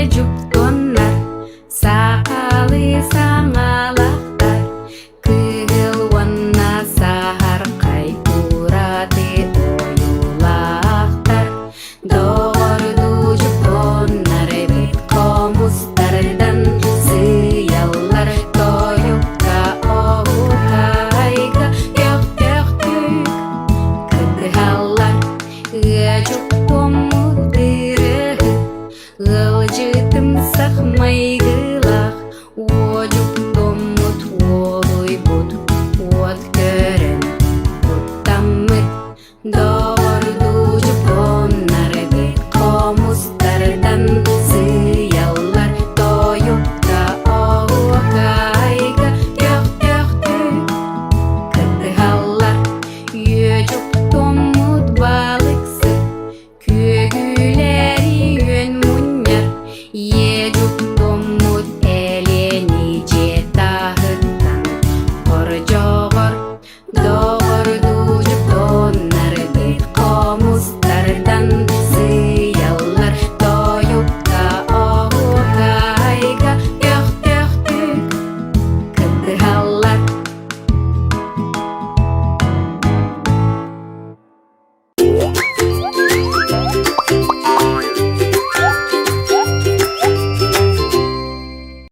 gücük donar Sakalı sangalaktar Kıl vanna sahar kaypurati oyulaktar Doğru gücük donar bit komustardan Sıyallar toyukka ohukayga Yok yok tük kıdhallar Gücük domu Gılcıtım sakmay gıla